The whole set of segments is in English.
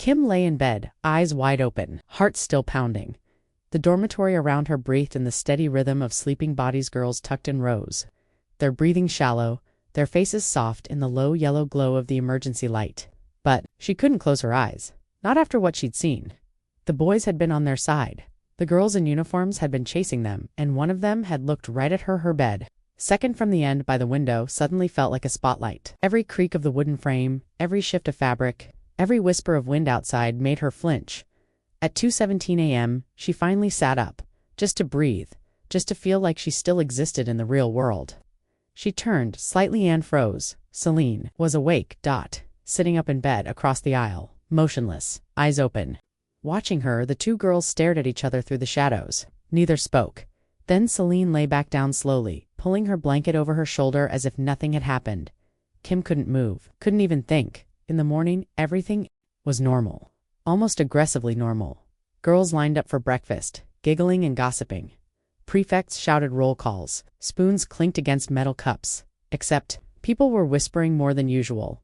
Kim lay in bed, eyes wide open, heart still pounding. The dormitory around her breathed in the steady rhythm of sleeping bodies, girls tucked in rows, their breathing shallow, their faces soft in the low yellow glow of the emergency light. But she couldn't close her eyes, not after what she'd seen. The boys had been on their side. The girls in uniforms had been chasing them, and one of them had looked right at her bed. Second from the end by the window suddenly felt like a spotlight. Every creak of the wooden frame, every shift of fabric, every whisper of wind outside made her flinch. At 2:17 a.m., she finally sat up, just to breathe, just to feel like she still existed in the real world. She turned slightly and froze. Seline was awake, sitting up in bed across the aisle, motionless, eyes open. Watching her, the two girls stared at each other through the shadows. Neither spoke. Then Seline lay back down slowly, pulling her blanket over her shoulder as if nothing had happened. Kim couldn't move, couldn't even think. In the morning, everything was normal. Almost aggressively normal. Girls lined up for breakfast, giggling and gossiping. Prefects shouted roll calls. Spoons clinked against metal cups. Except, people were whispering more than usual.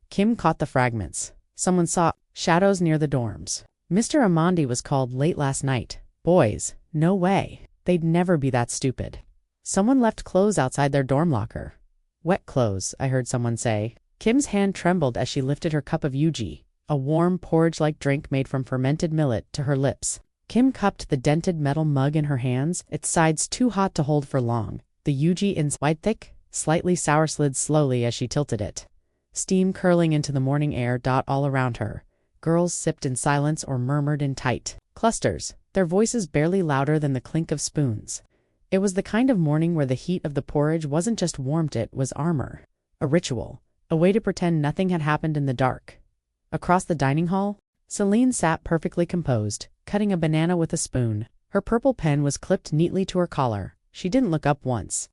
Kim caught the fragments. Someone saw shadows near the dorms. Mr. Amandi was called late last night. Boys, no way. They'd never be that stupid. Someone left clothes outside their dorm locker. Wet clothes, I heard someone say. Kim's hand trembled as she lifted her cup of Yuji, a warm, porridge-like drink made from fermented millet, to her lips. Kim cupped the dented metal mug in her hands, its sides too hot to hold for long. The Yuji inside thick, slightly sour slid slowly as she tilted it. Steam curling into the morning air all around her. Girls sipped in silence or murmured in tight clusters, their voices barely louder than the clink of spoons. It was the kind of morning where the heat of the porridge wasn't just warmth, it was armor. A ritual. A way to pretend nothing had happened in the dark. Across the dining hall, Seline sat perfectly composed, cutting a banana with a spoon. Her purple pen was clipped neatly to her collar. She didn't look up once.